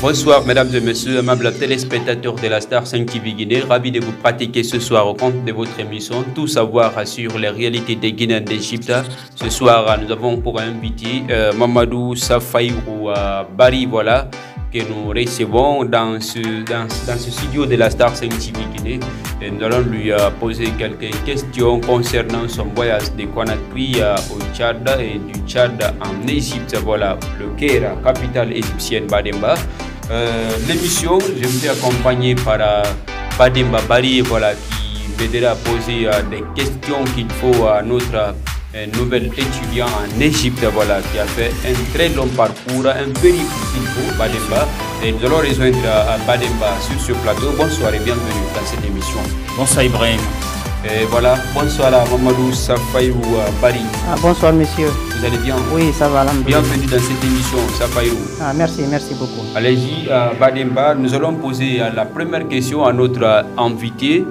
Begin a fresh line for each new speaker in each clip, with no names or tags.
Bonsoir mesdames et messieurs, amables téléspectateurs de la Star 5 TV Guinée, ravi de vous pratiquer ce soir au compte de votre émission Tout savoir sur les réalités des Guinéens d'Égypte. Ce soir, nous avons pour invité Mamadou Safaïrou Bari, voilà, que nous recevons dans ce studio de la Star 5 TV Guinée. Et nous allons lui poser quelques questions concernant son voyage de Conakry au Tchad et du Tchad en Égypte, voilà, le Caire, capitale égyptienne Bademba. L'émission, je me suis accompagné par Bademba Bari, voilà, qui m'aidera à poser des questions qu'il faut à notre nouvel étudiant en Égypte, voilà, qui a fait un très long parcours, un périple qu'il faut, Bademba. Et nous allons rejoindre Bademba sur ce plateau. Bonsoir et bienvenue dans cette émission.
Bonsoir Ibrahim.
Et voilà, bonsoir à Mamadou Safaïrou Bari.
Bonsoir monsieur.
Vous allez bien?
Oui, ça va.
Bienvenue dans cette émission, Safaïrou.
Merci beaucoup.
Allez-y, Bademba, nous allons poser la première question à notre invité.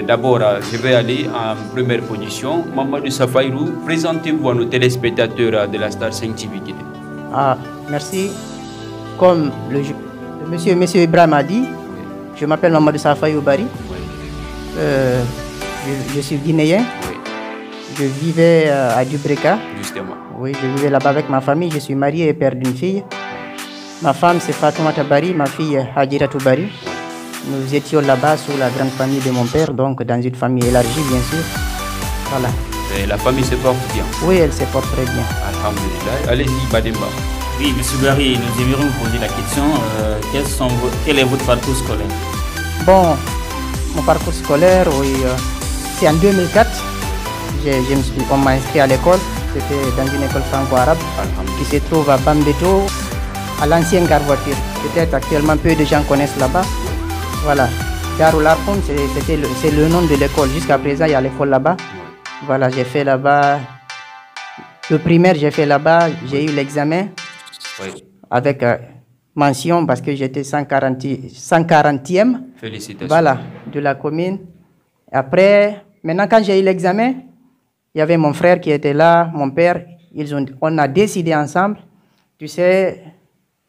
D'abord, je vais aller en première position. Mamadou Safaïrou, présentez-vous à nos téléspectateurs de la Star 5 TV Guinée.
Merci. Comme monsieur Ibrahim a dit, je m'appelle Mamadou Safaïrou Bari. Je suis guinéen.
Oui.
Je vivais à Dubreka.
Justement.
Oui, je vivais là-bas avec ma famille. Je suis marié et père d'une fille. Ma femme, c'est Fatoumata Bari, ma fille Hadjiratou Bari. Nous étions là-bas sous la grande famille de mon père, donc dans une famille élargie, bien sûr. Voilà.
Et la famille se porte bien?
Oui, elle se porte très bien.
Alhamdulillah. Allez-y, Bademba.
Oui, monsieur Bari, nous aimerions vous poser la question. Quel est votre parcours scolaire?
Bon, mon parcours scolaire, oui, c'est en 2004. On m'a inscrit à l'école. C'était dans une école franco-arabe qui se trouve à Bambeto, à l'ancienne gare voiture. Peut-être actuellement peu de gens connaissent là-bas. Voilà. Darul Arqam, c'est le nom de l'école. Jusqu'à présent, il y a l'école là-bas. Voilà, j'ai fait là-bas. Le primaire, j'ai fait là-bas. J'ai eu l'examen avec mention parce que j'étais 140e.
Félicitations.
Voilà, de la commune. Après, maintenant, quand j'ai eu l'examen, il y avait mon frère qui était là, mon père. On a décidé ensemble. Tu sais,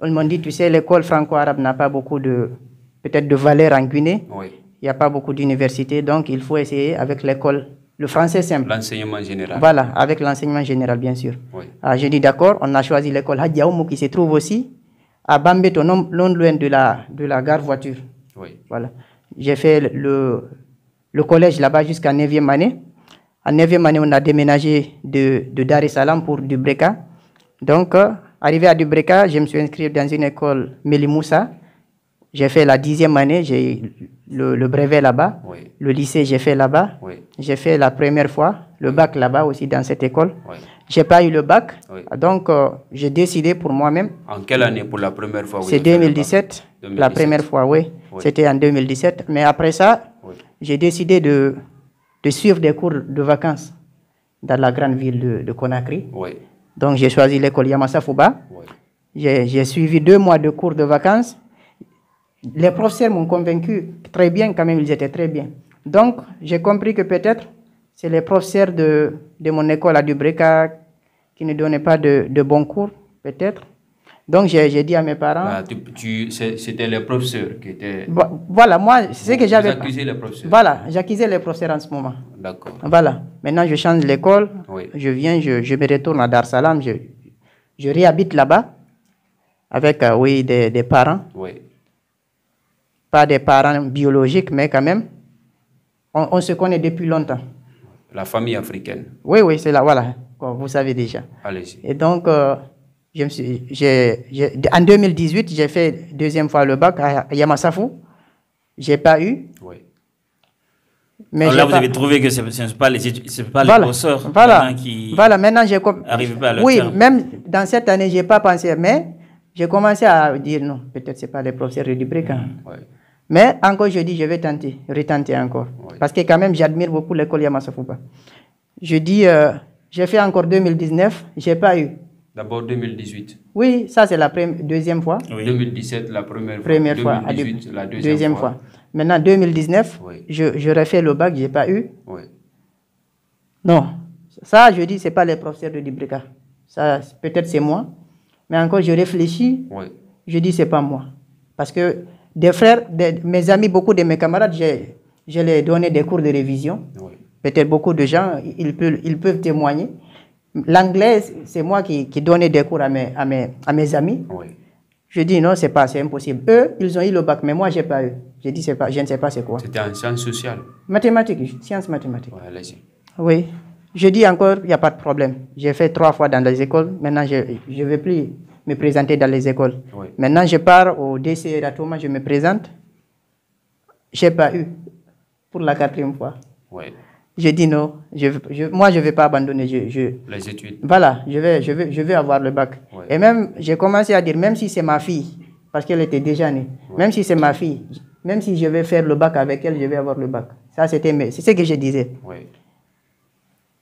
ils m'ont dit, tu sais, l'école franco-arabe n'a pas beaucoup peut-être de valeur en Guinée.
Oui.
Il n'y a pas beaucoup d'universités, donc il faut essayer avec l'école, le français simple.
L'enseignement général.
Voilà, avec l'enseignement général, bien sûr.
Oui.
J'ai dit d'accord, on a choisi l'école Hadjaoumou qui se trouve aussi à Bambeto, non loin de la gare voiture.
Oui.
Voilà. J'ai fait le collège là-bas jusqu'à 9e année. En 9e année, on a déménagé de Dar es Salaam pour Dubreka. Donc, arrivé à Dubreka, je me suis inscrit dans une école Melimoussa. J'ai fait la 10e année, j'ai eu le brevet là-bas.
Oui.
Le lycée, j'ai fait là-bas.
Oui.
J'ai fait la première fois le bac là-bas aussi dans cette école.
Oui.
J'ai pas eu le bac.
Oui.
Donc, j'ai décidé pour moi-même.
En quelle année pour la première fois?
C'est 2017, la première fois, oui. C'était en 2017. Mais après ça, j'ai décidé de suivre des cours de vacances dans la grande ville de Conakry.
Oui.
Donc, j'ai choisi l'école Yamasafouba.
Oui.
J'ai suivi 2 mois de cours de vacances. Les professeurs m'ont convaincu très bien, quand même, ils étaient très bien. Donc, j'ai compris que peut-être c'est les professeurs de mon école à Dubreka qui ne donnaient pas de bons cours, peut-être. Donc, j'ai dit à mes parents...
C'était les professeurs qui étaient...
Voilà, moi, c'est ce que j'avais...
Vous accusez les professeurs?
Voilà, j'accusais les professeurs en ce moment.
D'accord.
Voilà. Maintenant, je change l'école.
Oui.
Je viens, je me retourne à Dar es Salaam. Je réhabite là-bas avec, des parents.
Oui.
Pas des parents biologiques, mais quand même, on se connaît depuis longtemps.
La famille africaine.
Oui, c'est là, voilà, vous savez déjà.
Allez-y.
Et donc, en 2018, j'ai fait 2e fois le bac à Yamasafou. Je n'ai pas eu.
Oui.
Mais
alors là, vous avez trouvé que ce n'est pas les professeurs qui
maintenant j'ai
n'arrivent pas à leur
oui,
terme.
même dans cette année, je n'ai pas pensé, mais j'ai commencé à dire non, peut-être ce n'est pas les professeurs de Dubreka.
Oui.
Mais encore, je dis, je vais retenter encore.
Oui.
Parce que quand même, j'admire beaucoup l'école Yamasafouba. Je dis, j'ai fait encore 2019, je n'ai pas eu.
D'abord 2018.
Oui, ça c'est la 2e fois.
Oui. 2017, la première fois.
Première fois.
2018, la deuxième fois.
Maintenant, 2019,
Oui.
j'aurais fait le bac, je n'ai pas eu.
Oui.
Non, ça, je dis, ce n'est pas les professeurs de Dubreka. Ça, peut-être c'est moi. Mais encore, je réfléchis.
Oui.
Je dis, ce n'est pas moi. Parce que des frères, mes amis, beaucoup de mes camarades, je leur ai donné des cours de révision. Oui. Peut-être beaucoup de gens, ils peuvent témoigner. L'anglais, c'est moi qui donnais des cours à mes amis. Oui. Je dis non, c'est impossible. Eux, ils ont eu le bac, mais moi, je n'ai pas eu. Je dis, je ne sais pas c'est quoi.
C'était en sciences sociales.
Mathématiques, sciences mathématiques.
Ouais, allez-y.
Oui. Je dis encore, il n'y a pas de problème. J'ai fait 3 fois dans les écoles. Maintenant, je ne vais plus me présenter dans les écoles. Oui. Maintenant, je pars au DC Ratoma, je me présente. Je n'ai pas eu pour la 4e fois. Oui. Je dis non, moi je ne vais pas abandonner.
Les études.
Voilà, je vais avoir le bac. Oui. Et même, j'ai commencé à dire, même si c'est ma fille, parce qu'elle était déjà née, oui. Même si c'est ma fille, même si je vais faire le bac avec elle, je vais avoir le bac. Ça, c'est ce que je disais. Oui.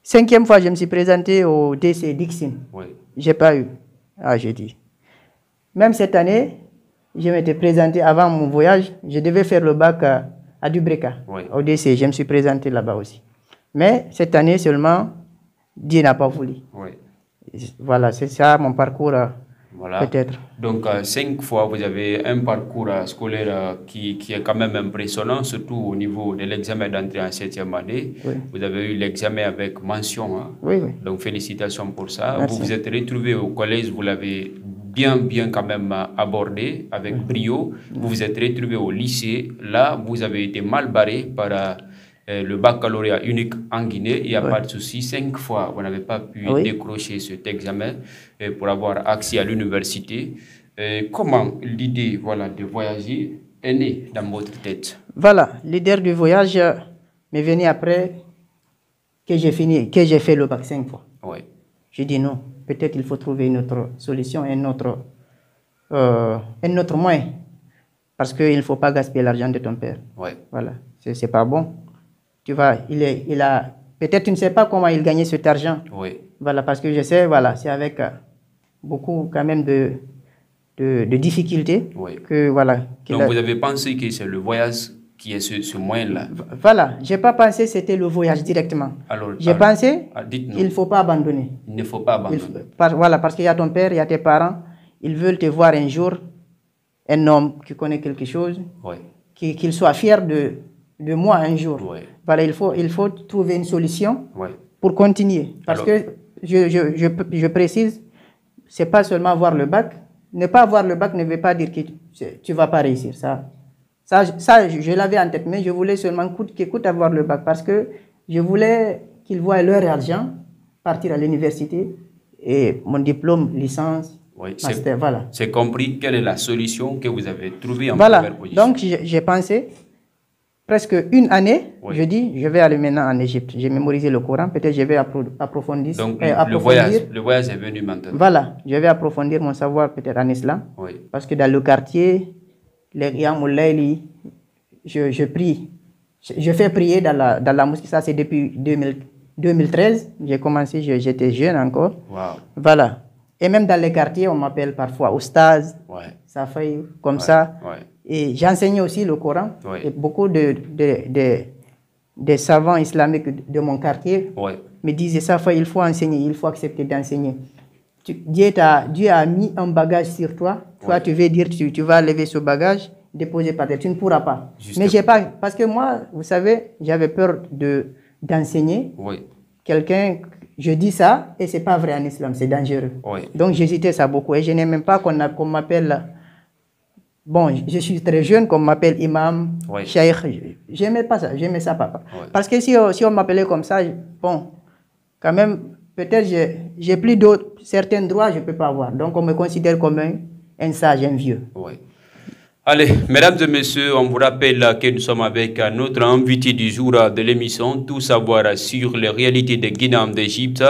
5e fois, je me suis présenté au DC Dixon. Oui. Je n'ai pas eu. Ah, j'ai dit. Même cette année, je m'étais présenté avant mon voyage. Je devais faire le bac à Dubreka, oui. Au DC. Je me suis présenté là-bas aussi. Mais cette année seulement, Dieu n'a pas voulu. Oui. Voilà, c'est ça mon parcours, voilà. Peut-être.
Donc, 5 fois, vous avez un parcours scolaire qui est quand même impressionnant, surtout au niveau de l'examen d'entrée en 7e année. Oui. Vous avez eu l'examen avec mention. Hein? Oui, oui. Donc, félicitations pour ça. Merci. Vous vous êtes retrouvé au collège, vous l'avez bien quand même abordé avec brio. Vous vous êtes retrouvé au lycée. Là, vous avez été mal barré par le baccalauréat unique en Guinée. Il n'y a pas de souci. 5 fois, vous n'avez pas pu décrocher cet examen pour avoir accès à l'université. Comment l'idée de voyager est née dans votre tête?
Voilà, l'idée du voyage m'est venue après que j'ai fait le bac 5 fois. Oui. J'ai dit non, peut-être il faut trouver une autre solution, un autre moyen. Parce qu'il ne faut pas gaspiller l'argent de ton père. Oui. Voilà, c'est pas bon. Tu vois, peut-être tu ne sais pas comment il gagnait cet argent. Oui. Voilà, parce que je sais, voilà, c'est avec beaucoup quand même de difficultés. Oui. Que, voilà,
donc vous avez pensé que c'est le voyage qui est ce moyen-là?
Voilà, je n'ai pas pensé que c'était le voyage directement. J'ai pensé qu'il ne faut pas abandonner.
Il ne faut pas abandonner.
Voilà, parce qu'il y a ton père, il y a tes parents, ils veulent te voir un jour, un homme qui connaît quelque chose, oui. Qu'il soit fier de moi un jour. Oui. Voilà, il faut trouver une solution pour continuer. Parce que, je précise, ce n'est pas seulement avoir le bac. Ne pas avoir le bac ne veut pas dire que tu ne vas pas réussir. Ça, je l'avais en tête, mais je voulais seulement coûte avoir le bac parce que je voulais qu'ils voient leur argent partir à l'université et mon diplôme, licence, master, voilà.
C'est compris. Quelle est la solution que vous avez trouvée en première position?
Donc j'ai pensé presque une année, je dis, je vais aller maintenant en Égypte. J'ai mémorisé le Coran, peut-être je vais approfondir.
Donc le voyage est venu maintenant.
Voilà, je vais approfondir mon savoir peut-être en islam. Oui. Parce que dans le quartier, les Qiyamul Layli, je prie. Je fais prier dans la mosquée, ça c'est depuis 2013. J'ai commencé, j'étais jeune encore. Wow. Voilà. Et même dans les quartiers, on m'appelle parfois Oustaz, Safaï, comme ça. Ouais. Et j'enseignais aussi le Coran. Ouais. Et beaucoup des savants islamiques de mon quartier me disaient, Safaï, il faut enseigner, il faut accepter d'enseigner. Dieu a mis un bagage sur toi. Toi, tu veux dire, tu vas lever ce bagage, déposer par terre. Tu ne pourras pas. Justement. Mais j'ai pas, parce que moi, vous savez, j'avais peur d'enseigner. Quelqu'un, je dis ça, et c'est pas vrai en islam, c'est dangereux. Donc, j'hésitais ça beaucoup. Et je n'aime même pas qu'on m'appelle... Bon, je suis très jeune, qu'on m'appelle imam, cheikh. J'aimais pas ça, j'aimais ça pas. Parce que si on m'appelait comme ça, bon, quand même, peut-être j'ai plus certains droits, je ne peux pas avoir. Donc, on me considère comme un sage, un vieux.
Allez, mesdames et messieurs, on vous rappelle que nous sommes avec notre invité du jour de l'émission, Tout savoir sur les réalités des Guinéens d'Égypte.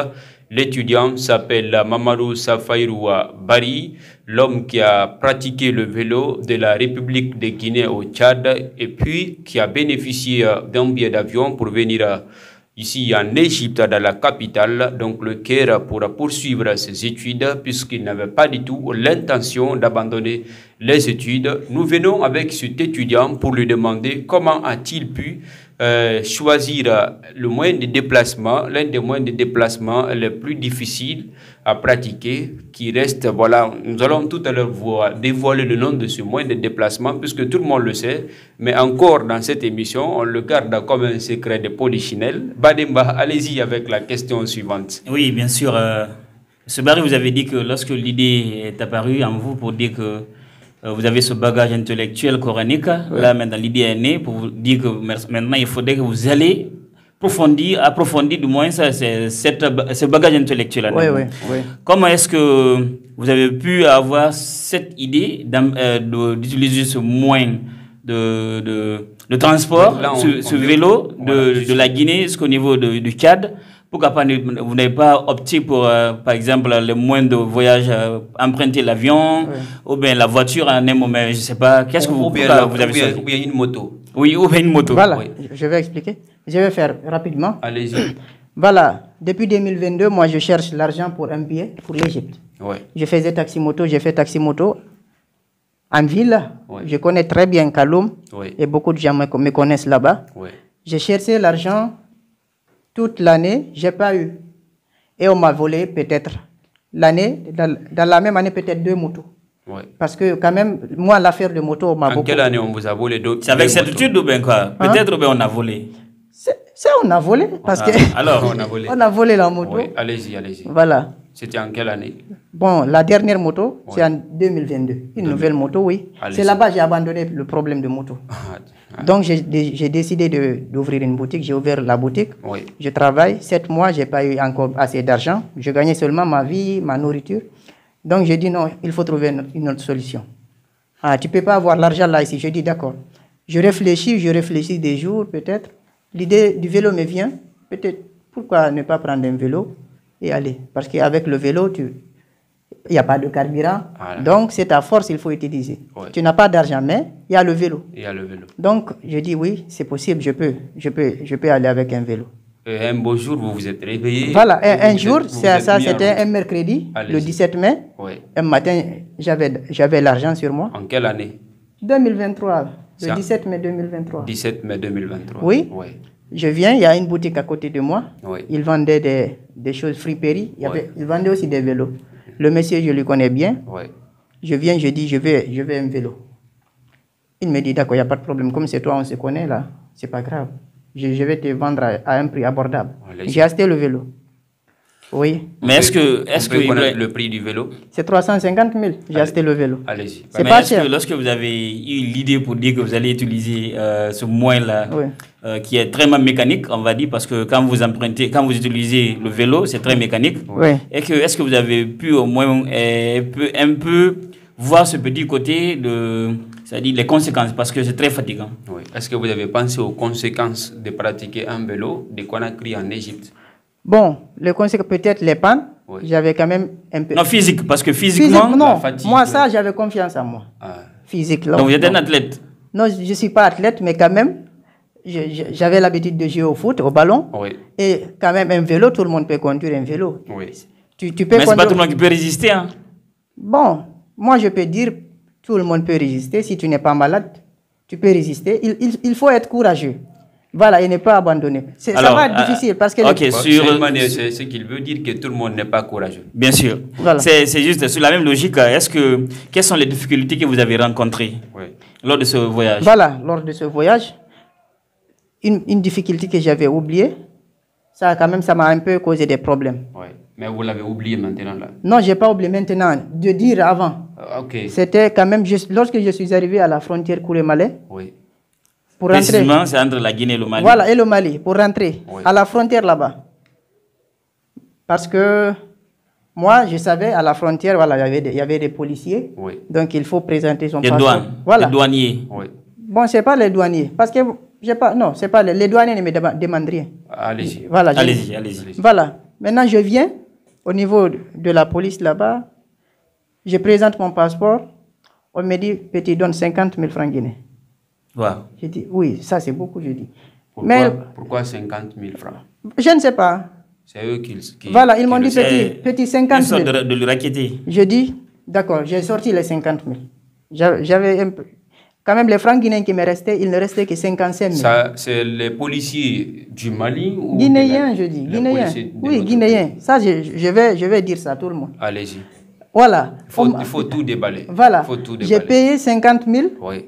L'étudiant s'appelle Mamadou Safaïrou Bari, l'homme qui a pratiqué le vélo de la République de Guinée au Tchad et puis qui a bénéficié d'un billet d'avion pour venir ici en Égypte, dans la capitale, donc le Caire, pour poursuivre ses études puisqu'il n'avait pas du tout l'intention d'abandonner les études. Nous venons avec cet étudiant pour lui demander comment a-t-il pu choisir le moyen de déplacement, l'un des moyens de déplacement les plus difficiles à pratiquer, qui reste, voilà, nous allons tout à l'heure dévoiler le nom de ce moyen de déplacement, puisque tout le monde le sait, mais encore dans cette émission, on le garde comme un secret de polichinelle. Bademba, allez-y avec la question suivante.
Oui, bien sûr. M. Barry, vous avez dit que lorsque l'idée est apparue en vous pour dire que vous avez ce bagage intellectuel coranique, là maintenant l'idée est née pour vous dire que maintenant il faudrait que vous allez approfondir du moins ce bagage intellectuel.
Oui.
Comment est-ce que vous avez pu avoir cette idée d'utiliser ce moyen de transport, ce vélo de la Guinée jusqu'au niveau du Tchad? Pourquoi pas vous n'avez pas opté pour, par exemple, le moyen de voyage, emprunter l'avion ou bien la voiture en un moment, je ne sais pas. Qu'est-ce que vous avez choisi?
Ou bien une moto.
Oui, ou bien une moto.
Voilà,
oui.
Je vais expliquer. Je vais faire rapidement.
Allez-y.
Voilà, depuis 2022, moi je cherche l'argent pour un billet pour l'Égypte.
Ouais.
Je faisais taxi-moto, j'ai fait taxi-moto en ville.
Ouais.
Je connais très bien Kaloum et beaucoup de gens me connaissent là-bas.
Ouais.
J'ai cherché l'argent toute l'année, je n'ai pas eu. Et on m'a volé peut-être l'année, dans la même année, peut-être 2 motos.
Ouais.
Parce que quand même, moi, l'affaire de moto, on m'a beaucoup...
En quelle année on vous a volé d'autres?
C'est avec certitude ou bien quoi? Peut-être ou bien on a volé.
C'est on a volé, parce que...
Alors,
on a volé.
On a volé la moto.
Oui, allez-y, allez-y.
Voilà.
C'était en quelle année?
Bon, la dernière moto, c'est en 2022. Une nouvelle moto, oui. C'est là-bas que j'ai abandonné le problème de moto. Donc, j'ai décidé d'ouvrir une boutique. J'ai ouvert la boutique.
Oui.
Je travaille. 7 mois, je n'ai pas eu encore assez d'argent. Je gagnais seulement ma vie, ma nourriture. Donc, j'ai dit non, il faut trouver une autre solution. Ah, tu ne peux pas avoir l'argent là ici. Je dis d'accord. Je réfléchis des jours peut-être. L'idée du vélo me vient. Peut-être, pourquoi ne pas prendre un vélo et aller? Parce qu'avec le vélo, il n'y a pas de carburant. Voilà. Donc, c'est ta force, il faut utiliser. Ouais. Tu n'as pas d'argent, mais il y a le vélo.
Il y a le vélo.
Donc, je dis oui, c'est possible, je peux aller avec un vélo.
Et un beau jour, vous vous êtes réveillé.
Voilà, un jour, c'était un mercredi, le 17 mai.
Ouais.
Un matin, j'avais l'argent sur moi.
En quelle année?
2023, le 17 mai 2023.
17 mai 2023.
Oui.
Ouais.
Je viens, il y a une boutique à côté de moi.
Oui.
Ils vendaient des choses friperies. Ils vendaient aussi des vélos. Le monsieur, je le connais bien.
Oui. Je
viens, je dis, je veux un vélo. Il me dit, d'accord, il n'y a pas de problème. Comme c'est toi, on se connaît là, c'est pas grave. Je vais te vendre à un prix abordable. J'ai acheté le vélo. Oui.
Mais est-ce que connaître le prix du vélo?
C'est 350 000. J'ai acheté le vélo.
Allez-y.
C'est pas cher. Lorsque vous avez eu l'idée pour dire que vous allez utiliser ce moyen-là, qui est très mécanique, on va dire, parce que quand vous utilisez le vélo, c'est très mécanique.
Oui.
Est-ce que vous avez pu au moins un peu voir ce petit côté c'est-à-dire les conséquences, parce que c'est très fatigant.
Oui. Est-ce que vous avez pensé aux conséquences de pratiquer un vélo de Conakry en Égypte?
Bon, les conséquences, peut-être les pannes. Oui. J'avais quand même un peu...
Non, physique, parce que physiquement...
non, moi, ça, j'avais confiance en moi. Physique, là.
Donc, vous êtes un athlète?
Non, je ne suis pas athlète, mais quand même, j'avais l'habitude de jouer au foot, au ballon.
Oui.
Et quand même, un vélo, tout le monde peut conduire un vélo.
Oui.
Tu peux
mais ce n'est pas tout le monde qui peut résister, hein?
Bon, moi, je peux dire, tout le monde peut résister. Si tu n'es pas malade, tu peux résister. Il faut être courageux. Voilà, et ne pas abandonner. Ça va être difficile parce que...
C'est ce qu'il veut dire, que tout le monde n'est pas courageux.
Bien sûr. Voilà. C'est juste sur la même logique. Quelles sont les difficultés que vous avez rencontrées lors de ce voyage?
Voilà, lors de ce voyage, une difficulté que j'avais oubliée, ça m'a un peu causé des problèmes.
Oui. Mais vous l'avez oublié maintenant là?
Non, je n'ai pas oublié maintenant. De dire avant. C'était quand même juste lorsque je suis arrivé à la frontière Kouré-Malais.
Oui.
Précisément, c'est entre la Guinée et le Mali.
Voilà, et le Mali, pour rentrer à la frontière là-bas. Parce que moi, je savais, à la frontière, voilà, il y avait des policiers. Oui. Donc, il faut présenter son passeport.
Douanes. Voilà. Les douaniers.
Oui. Bon, ce n'est pas les douaniers. Parce que, non, c'est pas les douaniers ne me demandent rien.
Allez-y.
Voilà,
allez-y.
Voilà. Maintenant, je viens au niveau de la police là-bas. Je présente mon passeport. On me dit, petit, donne 50 000 francs guinéens.
Wow.
Je dis, oui, ça c'est beaucoup, je dis.
Pourquoi 50 000 francs?
Je ne sais pas.
C'est eux qui...
Voilà, ils m'ont dit, petit 50 000.
De le raqueter.
Je dis, d'accord, j'ai sorti les 50 000. J'avais un peu... Quand même, les francs guinéens qui me restaient, il ne restait que 55 000.
Ça, c'est les policiers du Mali ou
Guinéens, je dis. Guinéens. Oui, Guinéens. Ça, je vais dire ça à tout le monde.
Allez-y.
Voilà.
Il faut tout déballer.
Voilà. J'ai payé 50 000.
Oui.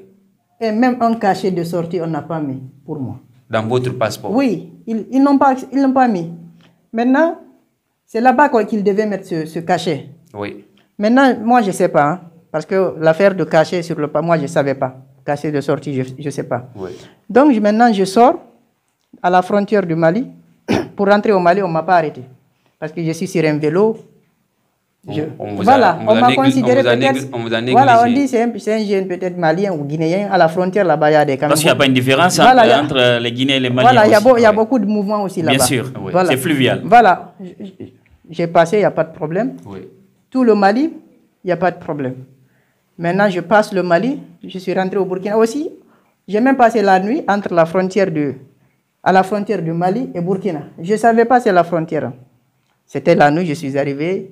Et même un cachet de sortie, on n'a pas mis pour moi.
Dans votre passeport?
Oui, ils n'ont pas mis. Maintenant, c'est là-bas qu'ils devaient mettre ce cachet.
Oui.
Maintenant, moi, je ne sais pas. Hein, parce que l'affaire de cachet sur le pas, moi, je ne savais pas. Cachet de sortie, je ne sais pas.
Oui.
Donc, maintenant, je sors à la frontière du Mali. Pour rentrer au Mali, on ne m'a pas arrêté. Parce que je suis sur un vélo. On m'a considéré peut-être. Voilà, on dit c'est un jeune peut-être malien ou guinéen. À la frontière, là-bas, il y a des caméras.
Parce qu'il n'y a pas une différence entre les Guinéens et les Maliens.
Voilà, il y a beaucoup de mouvements aussi là-bas.
Bien sûr,
voilà.
C'est fluvial.
Voilà, j'ai passé, il n'y a pas de problème.
Oui.
Tout le Mali, il n'y a pas de problème. Maintenant, je passe le Mali, je suis rentré au Burkina aussi. J'ai même passé la nuit entre la frontière à la frontière du Mali et Burkina. Je ne savais pas c'est la frontière. C'était la nuit, je suis arrivé.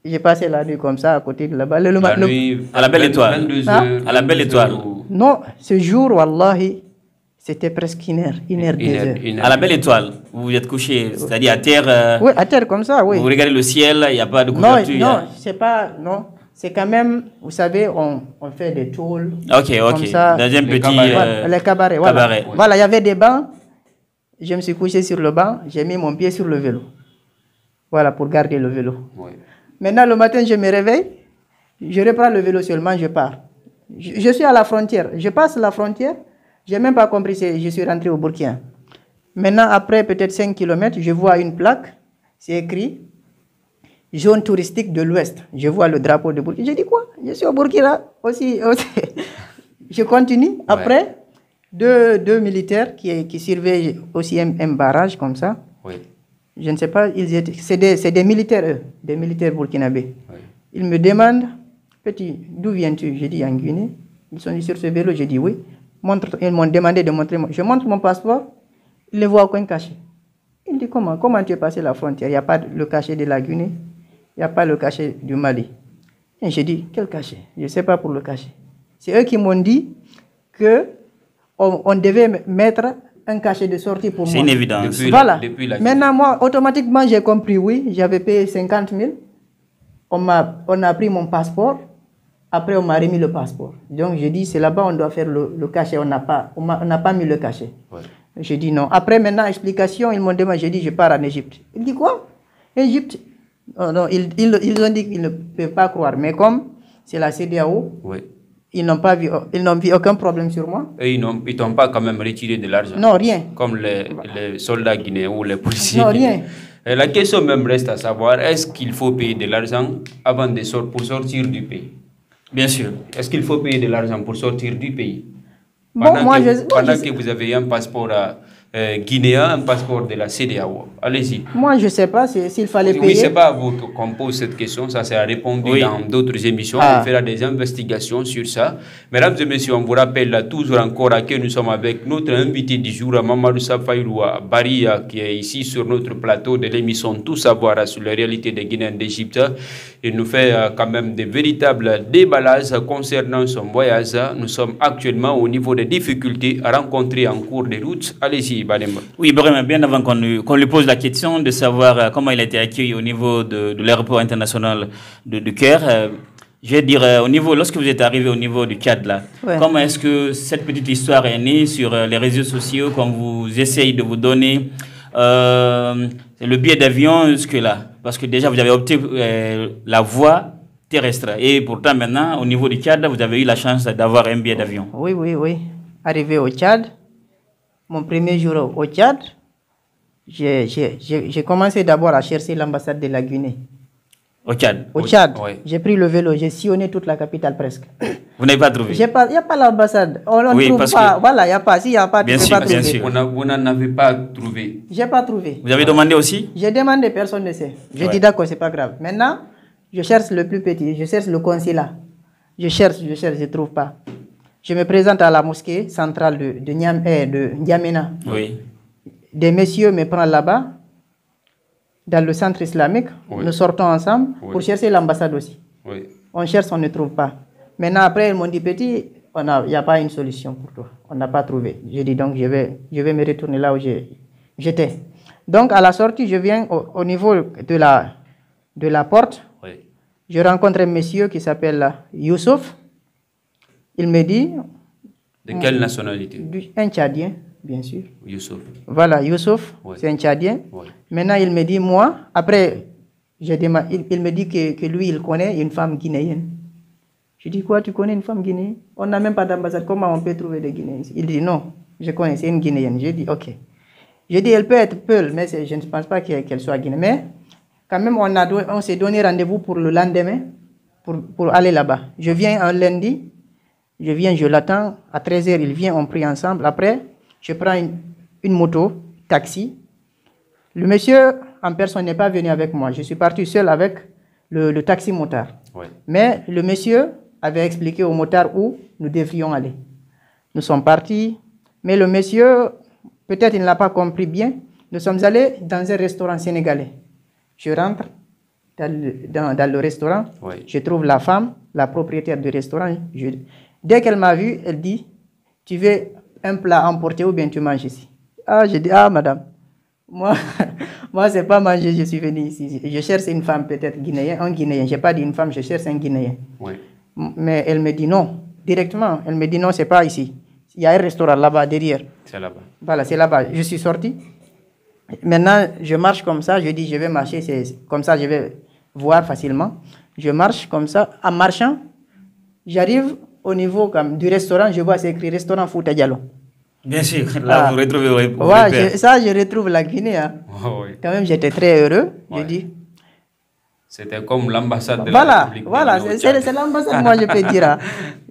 J'ai passé la nuit comme ça à côté de là-bas.
À la Belle Étoile. À la Belle Étoile.
Non, ce jour, wallahi, c'était presque une heure, 2 heures.
À la Belle Étoile, vous vous êtes couché, c'est-à-dire à terre.
Oui, à terre comme ça, oui.
Vous regardez le ciel, il n'y a pas de couverture.
Non, c'est pas, non. C'est quand même, vous savez, on fait des tôles.
Ok. Comme ça, dans un petit...
les cabarets, voilà. Voilà, il y avait des bancs. Je me suis couché sur le banc, j'ai mis mon pied sur le vélo. Voilà, pour garder le vélo.
Oui.
Maintenant, le matin, je me réveille, je reprends le vélo seulement, je pars. Je suis à la frontière. Je passe la frontière, je n'ai même pas compris, je suis rentré au Burkina. Maintenant, après peut-être 5 km, je vois une plaque, c'est écrit zone touristique de l'Ouest. Je vois le drapeau de Burkina. Je dis quoi? Je suis au Burkina aussi. Je continue. Après, deux militaires qui surveillent aussi un barrage comme ça.
Oui.
Je ne sais pas, c'est des militaires, eux, des militaires burkinabés.
Oui.
Ils me demandent, petit, d'où viens-tu? J'ai dit en Guinée. Ils sont sur ce vélo, j'ai dit oui. Ils m'ont demandé de montrer. Je montre mon passeport, ils ne voient aucun cachet. Ils disent comment tu es passé la frontière? Il n'y a pas le cachet de la Guinée, il n'y a pas le cachet du Mali. Et j'ai dit, quel cachet? Je ne sais pas pour le cachet. C'est eux qui m'ont dit qu'on devait mettre un cachet de sortie pour moi.
C'est une évidence.
Voilà. Maintenant, moi, automatiquement, j'ai compris, oui, j'avais payé 50 000. On a pris mon passeport. Après, on m'a remis le passeport. Donc, j'ai dit, c'est là-bas, on doit faire le cachet. On n'a pas mis le cachet. Ouais. J'ai dit non. Après, maintenant, explication, ils m'ont demandé, j'ai dit, je pars en Égypte. Ils disent quoi? Égypte? Oh, non, ils ont dit qu'ils ne peuvent pas croire. Mais comme c'est la CEDEAO, oui. Ils n'ont vu aucun problème sur moi.
Et ils n'ont pas quand même retiré de l'argent?
Non, rien.
Comme les soldats guinéens ou les policiers
guinéens.
Non, rien. Et la question même reste à savoir, est-ce qu'il faut payer de l'argent avant pour sortir du pays?
Bien sûr.
Est-ce qu'il faut payer de l'argent pour sortir du pays?
Pendant
que vous avez un passeport guinéen, un passeport de la CEDEAO. Allez-y.
Moi, je ne sais pas s'il fallait payer.
Oui, ce n'est pas à vous qu'on pose cette question. Ça sera répondu dans d'autres émissions. On fera des investigations sur ça. Mesdames et messieurs, on vous rappelle toujours encore que nous sommes avec notre invité du jour, Mamadou Safaïloua Baria, qui est ici sur notre plateau de l'émission Tout savoir sur la réalité des Guinéens d'Égypte. Il nous fait quand même des véritables déballages concernant son voyage. Nous sommes actuellement au niveau des difficultés à rencontrer en cours de route. Allez-y.
Oui, Ibrahim, bien avant qu'on lui pose la question de savoir comment il a été accueilli au niveau de l'aéroport international de Caire, je vais dire, lorsque vous êtes arrivé au niveau du Tchad, là, comment est-ce que cette petite histoire est née sur les réseaux sociaux, quand vous essayez de vous donner le billet d'avion jusque-là? Parce que déjà, vous avez opté la voie terrestre. Et pourtant, maintenant, au niveau du Tchad, vous avez eu la chance d'avoir un billet d'avion.
Oui. Arrivé au Tchad, mon premier jour au Tchad, j'ai commencé d'abord à chercher l'ambassade de la Guinée.
Au Tchad?
Au Tchad. Oui. J'ai pris le vélo, j'ai sillonné toute la capitale presque.
Vous n'avez pas trouvé?
Il n'y a pas l'ambassade. On ne trouve pas. Voilà, il n'y a pas. S'il n'y a pas, tu ne peux pas trouver.
Bien sûr. Vous n'en avez pas trouvé?
Je n'ai pas trouvé.
Vous avez demandé aussi?
J'ai demandé, personne ne sait. J'ai dit d'accord, ce n'est pas grave. Maintenant, je cherche le plus petit, je cherche le consulat. Je cherche, je ne trouve pas. Je me présente à la mosquée centrale de N'Djamena.
Oui.
Des messieurs me prennent là-bas, dans le centre islamique. Oui. Nous sortons ensemble pour chercher l'ambassade aussi.
Oui.
On cherche, on ne trouve pas. Maintenant, après, ils m'ont dit, petit, il n'y a pas une solution pour toi. On n'a pas trouvé. J'ai dit donc je vais me retourner là où j'étais. Donc à la sortie, je viens au niveau de la porte.
Oui.
Je rencontre un monsieur qui s'appelle Youssouf. Il me dit...
De quelle nationalité?
Un Tchadien, bien sûr.
Youssouf.
Voilà, Youssouf,
Oui.
c'est un Tchadien.
Oui.
Maintenant, il me dit, moi, après, il me dit que lui, il connaît une femme guinéenne. Je dis, quoi, tu connais une femme guinéenne? On n'a même pas d'ambassade, comment on peut trouver des Guinéens? Il dit, non, je connais, c'est une Guinéenne. Je dis, ok. Je dis, elle peut être Peul, mais je ne pense pas qu'elle soit guinéenne. Mais quand même, on s'est donné rendez-vous pour le lendemain, pour aller là-bas. Je viens un lundi, je l'attends, à 13h, il vient, on prie ensemble. Après, je prends une moto, taxi. Le monsieur en personne n'est pas venu avec moi. Je suis parti seul avec le taxi motard.
Oui.
Mais le monsieur avait expliqué au motard où nous devrions aller. Nous sommes partis, mais le monsieur, peut-être il ne l'a pas compris bien. Nous sommes allés dans un restaurant sénégalais. Je rentre dans le restaurant,
Oui.
je trouve la femme, la propriétaire du restaurant. Dès qu'elle m'a vu, elle dit, tu veux un plat emporté ou bien tu manges ici? Ah, je dis, ah madame, moi c'est pas manger, je suis venu ici. Je cherche une femme peut-être guinéenne, un Guinéen. Je n'ai pas dit une femme, je cherche un Guinéen.
Oui.
Mais elle me dit non, directement. Elle me dit non, c'est pas ici. Il y a un restaurant là-bas derrière.
C'est là-bas.
Voilà, c'est là-bas. Je suis sorti. Maintenant, je marche comme ça. Je dis, je vais marcher. Comme ça, je vais voir facilement. Je marche comme ça. En marchant, j'arrive au niveau du restaurant. Je vois, c'est écrit restaurant Fouta Diallo.
Bien sûr, là, vous retrouvez vos
ouais, ça, je retrouve la Guinée. Hein.
Oh, oui.
Quand même, j'étais très heureux.
Ouais.
Je dis.
C'était comme l'ambassade de la République.
Voilà, c'est l'ambassade, moi, je peux dire. Hein.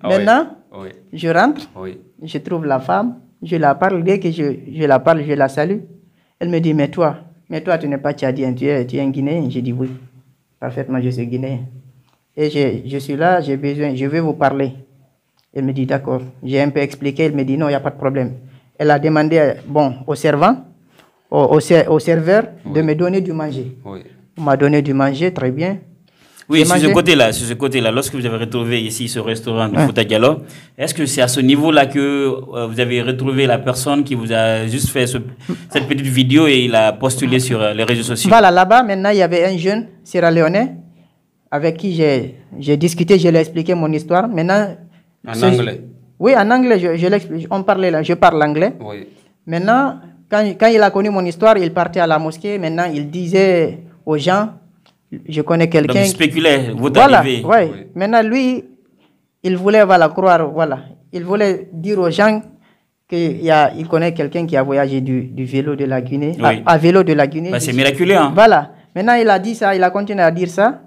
Ah,
maintenant,
oui.
je rentre.
Oui.
Je trouve la femme, je la parle. Dès que je la parle, je la salue. Elle me dit, mais toi, tu n'es pas tchadien, tu es un Guinéen. Je dis oui, parfaitement, je suis Guinéen. Et je suis là, j'ai besoin, je vais vous parler. Elle me dit, d'accord. J'ai un peu expliqué, elle me dit, non, il n'y a pas de problème. Elle a demandé au servant, au serveur, de me donner du manger.
Oui.
On m'a donné du manger, très bien.
Oui, sur ce côté-là, lorsque vous avez retrouvé ici ce restaurant de Fouta Diallo, est-ce que c'est à ce niveau-là que vous avez retrouvé la personne qui vous a juste fait cette petite vidéo et il a postulé sur les réseaux sociaux?
Voilà, là-bas, maintenant, il y avait un jeune Sierra-Léonais avec qui j'ai discuté, je lui ai expliqué mon histoire. Maintenant,
en anglais?
Oui, en anglais, on parlait là, je parle anglais.
Oui.
Maintenant, quand il a connu mon histoire, il partait à la mosquée. Maintenant, il disait aux gens, je connais quelqu'un.
Donc, il spéculait, votre
voilà,
arrivée.
Ouais. Oui. Maintenant, lui, il voulait croire, voilà. Il voulait dire aux gens qu'il connaît quelqu'un qui a voyagé du vélo de la Guinée,
oui.
à vélo de la Guinée.
Bah, c'est miraculeux, hein?
Voilà. Maintenant, il a dit ça, il a continué à dire ça.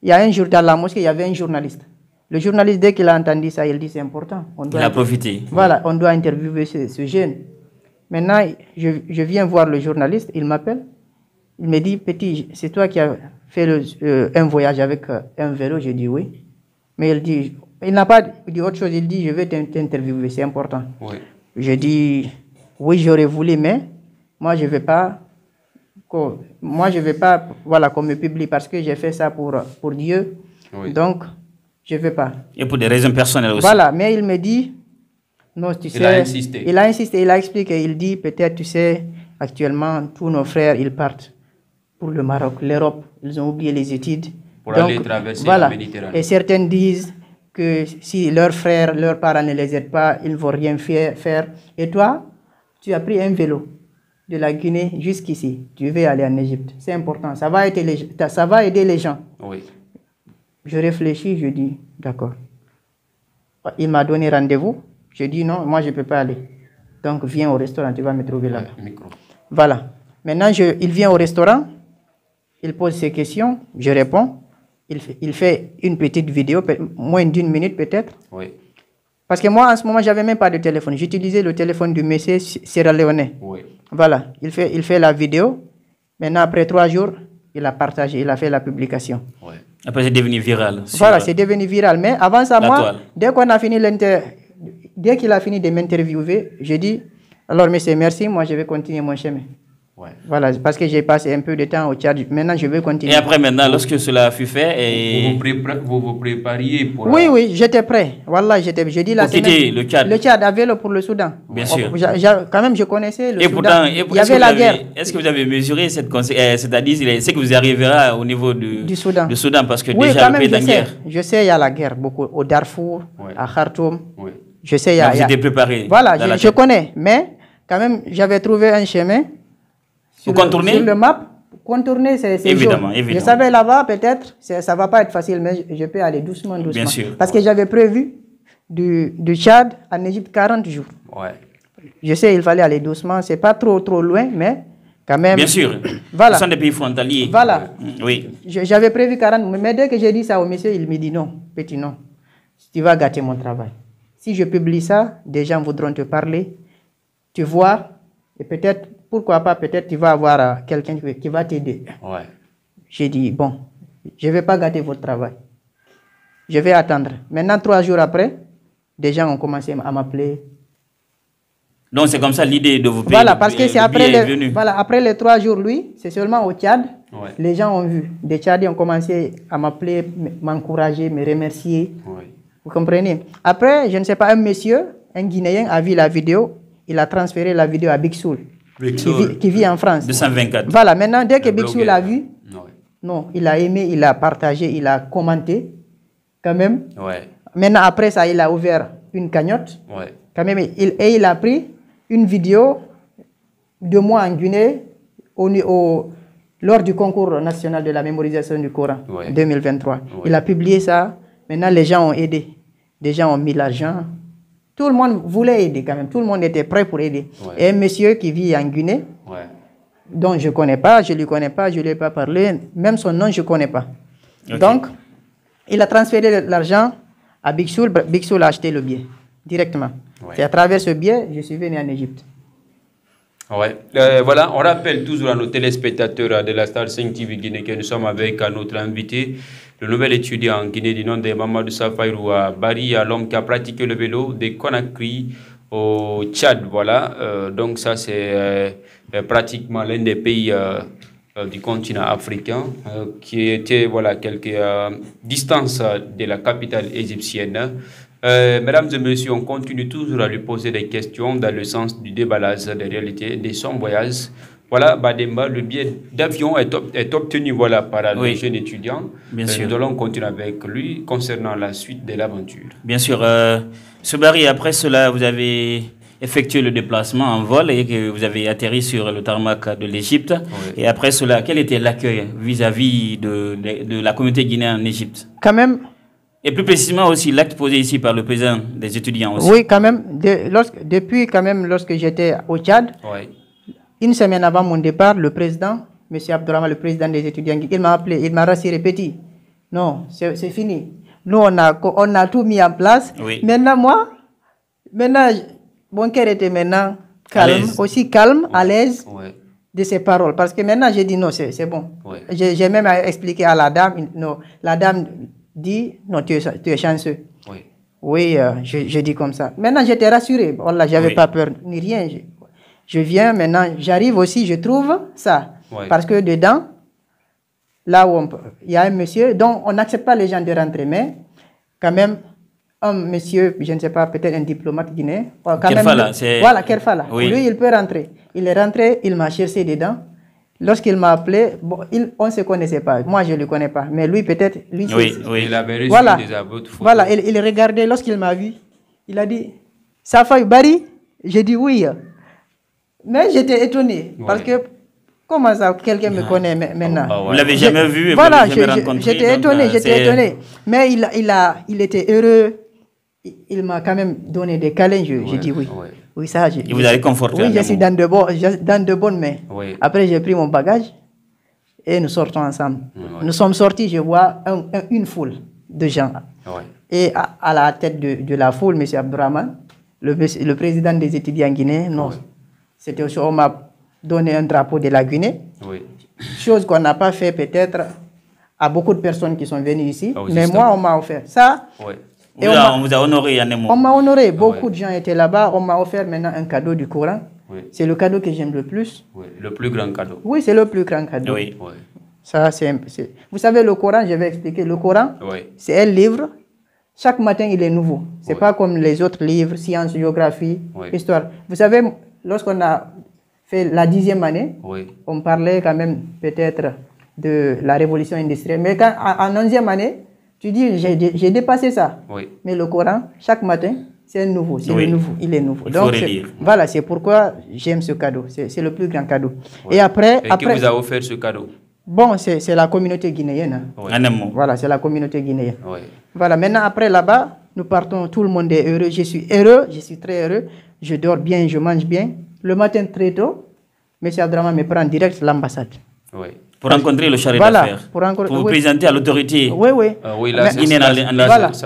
Il y a un jour dans la mosquée, il y avait un journaliste. Le journaliste, dès qu'il a entendu ça, il dit c'est important.
Il a profité.
Voilà, on doit interviewer ce jeune. Maintenant, je viens voir le journaliste, il m'appelle. Il me dit, petit, c'est toi qui as fait un voyage avec un vélo? Je dis oui. Mais il n'a pas dit autre chose, il dit, je vais t'interviewer, c'est important.
Oui.
Je dis, oui, j'aurais voulu, mais moi, je ne vais pas, voilà, qu'on me publie parce que j'ai fait ça pour Dieu. Oui. Donc, je ne veux pas.
Et pour des raisons personnelles aussi.
Voilà, mais il me dit, non, tu sais.
Il a insisté.
Il a insisté, il a expliqué, il dit, peut-être, tu sais, actuellement, tous nos frères, ils partent pour le Maroc, l'Europe, ils ont oublié les études.
Pour aller traverser la Méditerranée.
Et certains disent que si leurs frères, leurs parents ne les aident pas, ils ne vont rien faire. Et toi, tu as pris un vélo de la Guinée jusqu'ici. Tu veux aller en Égypte. C'est important. Ça va aider les gens.
Oui.
Je réfléchis, je dis, d'accord. Il m'a donné rendez-vous. Je dis, non, moi, je ne peux pas aller. Donc, viens au restaurant, tu vas me trouver là-bas. Voilà. Maintenant, il vient au restaurant, il pose ses questions, je réponds. Il fait une petite vidéo, moins d'1 minute peut-être.
Oui.
Parce que moi, en ce moment, je n'avais même pas de téléphone. J'utilisais le téléphone du monsieur Sierra-Léonais.
Oui.
Voilà. Il fait la vidéo. Maintenant, après 3 jours, il a partagé, il a fait la publication.
Oui.
Après, c'est devenu viral.
Voilà, c'est devenu viral. Mais avant ça, moi, dès qu'il a fini de m'interviewer, j'ai dit, alors monsieur, merci, moi je vais continuer mon chemin.
Ouais.
Voilà, parce que j'ai passé un peu de temps au Tchad. Maintenant, je vais continuer.
Et après, maintenant, lorsque cela fut fait... Et...
Vous vous prépariez pour...
Oui, j'étais prêt. Voilà, j'ai dit la semaine...
quitter le Tchad.
Le Tchad à vélo pour le Soudan.
Bien sûr.
Quand même, je connaissais le Soudan.
Pourtant,
il y avait la guerre.
Est-ce que vous avez mesuré cette conséquence? C'est-à-dire, c'est que vous arriverez au niveau du Soudan. Parce que déjà, le pays est en guerre.
Je sais, il y a la guerre beaucoup. Au Darfour, à Khartoum.
Oui.
Je sais, il y a...
Vous étiez préparé.
Voilà, je connais. Mais, quand même, j'avais trouvé un chemin...
Pour contourner?
Sur le map, contourner, c'est
évidemment.
Je savais là-bas, peut-être, ça ne va pas être facile, mais je peux aller doucement.
Bien sûr.
Parce que j'avais prévu du Tchad en Égypte 40 jours.
Ouais.
Je sais, il fallait aller doucement. Ce n'est pas trop loin, mais quand même...
Bien sûr.
Voilà.
Ce sont des pays frontaliers.
Voilà.
Oui.
J'avais prévu 40, mais dès que j'ai dit ça au monsieur, il me dit non, petit non. Tu vas gâter mon travail. Si je publie ça, des gens voudront te parler. Tu vois, et peut-être... Pourquoi pas, peut-être tu vas avoir quelqu'un qui va t'aider.
Ouais.
J'ai dit, bon, je ne vais pas gâter votre travail. Je vais attendre. Maintenant, 3 jours après, des gens ont commencé à m'appeler.
Donc, c'est comme ça l'idée de vous payer.
Voilà, parce que c'est après les 3 jours, lui, c'est seulement au Tchad.
Ouais.
Les gens ont vu. Des Tchadiens ont commencé à m'appeler, m'encourager, me remercier.
Ouais.
Vous comprenez? Après, je ne sais pas, un monsieur, un Guinéen, a vu la vidéo. Il a transféré la vidéo à Big Soul. Qui vit en France.
224.
Voilà, maintenant, dès que Big Soul l'a vu,
Ouais.
non, il a aimé, il a partagé, il a commenté, quand même.
Ouais.
Maintenant, après ça, il a ouvert une cagnotte,
Ouais.
quand même, et il a pris une vidéo de moi en Guinée lors du concours national de la mémorisation du Coran, 2023. Ouais. Il a publié ça, maintenant, les gens ont aidé, les gens ont mis l'argent. Tout le monde voulait aider quand même. Tout le monde était prêt pour aider. Ouais. Et un monsieur qui vit en Guinée, dont je ne connais pas, je ne lui connais pas, je ne lui ai pas parlé, même son nom, je ne connais pas. Okay. Donc, il a transféré l'argent à Big Soul. Big Soul a acheté le billet directement. Ouais. C'est à travers ce billet que je suis venu en Égypte.
Ouais. Voilà, on rappelle toujours à nos téléspectateurs de la Star 5 TV Guinée que nous sommes avec notre invité, le nouvel étudiant en Guinée du nom de Mamadou Safairou Bari, l'homme qui a pratiqué le vélo de Conakry au Tchad. Voilà, donc ça c'est pratiquement l'un des pays du continent africain qui était voilà quelques distances de la capitale égyptienne. Mesdames et messieurs, on continue toujours à lui poser des questions dans le sens du déballage des réalités de son voyage. Voilà, Bademba, le billet d'avion est obtenu voilà, par le jeune étudiant.
Bien sûr.
Nous allons continuer avec lui concernant la suite de l'aventure.
Bien sûr. Barry, après cela, vous avez effectué le déplacement en vol et que vous avez atterri sur le tarmac de l'Égypte. Oui. Et après cela, quel était l'accueil vis-à-vis de la communauté guinéenne en Égypte?
Quand même.
Et plus précisément aussi l'acte posé ici par le président des étudiants aussi.
Oui, quand même. Depuis quand même, lorsque j'étais au Tchad, une semaine avant mon départ, le président, M. Abdourahmane, le président des étudiants, il m'a appelé, il m'a rassuré, petit. Non, c'est fini. Nous, on a tout mis en place.
Oui.
Maintenant, mon cœur était maintenant calme, aussi calme, à l'aise de ses paroles. Parce que maintenant, j'ai dit non, c'est bon. Ouais. J'ai même expliqué à la dame, non, la dame dit, non, tu es chanceux. Oui, je dis comme ça. Maintenant, j'étais rassuré. Voilà, je n'avais pas peur ni rien. Je viens maintenant, j'arrive aussi, je trouve ça. Parce que dedans, là où il y a un monsieur, donc on n'accepte pas les gens de rentrer, mais quand même, un monsieur, je ne sais pas, peut-être un diplomate guinéen.
Kerfala,
voilà, Kerfala. Lui, il peut rentrer. Il est rentré, il m'a cherché dedans. Lorsqu'il m'a appelé, bon, on ne se connaissait pas. Moi, je ne le connais pas. Mais lui, peut-être, lui,
il avait reçu des abos de photos.
Voilà, il regardait, lorsqu'il m'a vu, il a dit, Safairou Bari? J'ai dit oui. Mais j'étais étonné, parce que comment ça, quelqu'un me connaît maintenant?
Vous ne l'avez jamais vu et
voilà,
vous ne l'avez jamais rencontré.
J'étais étonné. Mais il était heureux. Il m'a quand même donné des câlins. J'ai dit oui. Oui, ça,
et vous avez conforté?
Oui, je suis dans de bonnes mains. Oui. Après, j'ai pris mon bagage et nous sortons ensemble. Nous sommes sortis, je vois une foule de gens. Et à la tête de la foule, M. Abdourahmane, le président des étudiants guinéens, non. C'était aussi, on m'a donné un drapeau de la Guinée. Chose qu'on n'a pas fait peut-être à beaucoup de personnes qui sont venues ici. Mais moi, on m'a offert ça.
On vous a honoré, Yanemo.
On m'a honoré. Beaucoup de gens étaient là-bas. On m'a offert maintenant un cadeau du Coran. C'est le cadeau que j'aime le plus.
Oui, le plus grand cadeau.
Oui, c'est le plus grand cadeau.
Oui.
Ça, vous savez, le Coran, je vais expliquer. Le Coran, c'est un livre. Chaque matin, il est nouveau. C'est pas comme les autres livres, sciences, géographie, histoire. Vous savez, lorsqu'on a fait la 10e année, on parlait quand même peut-être de la révolution industrielle. Mais quand, en 11e année, tu dis, j'ai dépassé ça. Mais le Coran, chaque matin, c'est nouveau. C'est nouveau. Il est nouveau. Donc, voilà, c'est pourquoi j'aime ce cadeau. C'est le plus grand cadeau. Et après...
qui vous a offert ce cadeau?
Bon, c'est la communauté guinéenne. Voilà, c'est la communauté guinéenne. Voilà, maintenant, après là-bas, nous partons, tout le monde est heureux. Je suis heureux, je suis très heureux. Je dors bien, je mange bien. Le matin, très tôt, M. Abdraman me prend direct l'ambassade.
Pour rencontrer le chargé d'affaires. Pour vous présenter à l'autorité.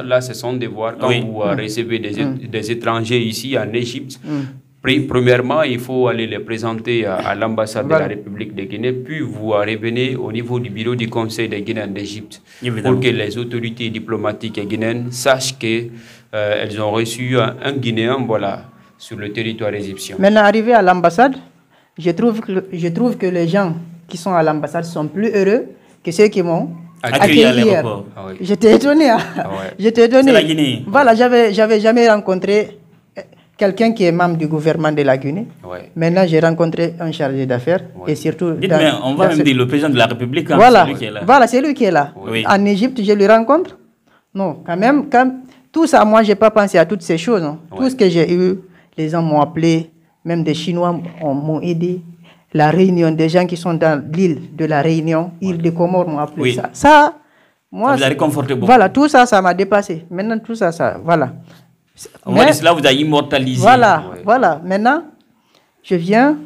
Là, c'est son devoir. Quand vous recevez des étrangers ici en Égypte, premièrement, il faut aller les présenter à l'ambassade de la République de Guinée, puis vous revenez au niveau du bureau du Conseil des Guinéens d'Égypte pour que les autorités diplomatiques guinéennes sachent qu'elles ont reçu un Guinéen sur le territoire égyptien.
Maintenant, arrivé à l'ambassade, je trouve que les gens qui sont à l'ambassade sont plus heureux que ceux qui m'ont accueilli à l'aéroport. J'étais étonné. J'étais étonné.
C'est la Guinée.
Voilà, j'avais jamais rencontré quelqu'un qui est membre du gouvernement de la Guinée. Maintenant, j'ai rencontré un chargé d'affaires et surtout...
Dites-moi, on va même dire le président de la République, hein,
voilà,
c'est lui qui est là.
Voilà, c'est lui qui est là. En Égypte, je le rencontre. Non, quand même, tout ça, moi, je n'ai pas pensé à toutes ces choses. Hein. Tout ce que j'ai eu, les gens m'ont appelé, même des Chinois m'ont aidé. La Réunion, des gens qui sont dans l'île de la Réunion, île de Comores m'ont appelé. Ça, moi,
vous avez conforté beaucoup.
Voilà, tout ça, ça m'a dépassé. Maintenant, tout ça, voilà.
On va dire cela, vous avez immortalisé.
Voilà, voilà. Maintenant, je viens,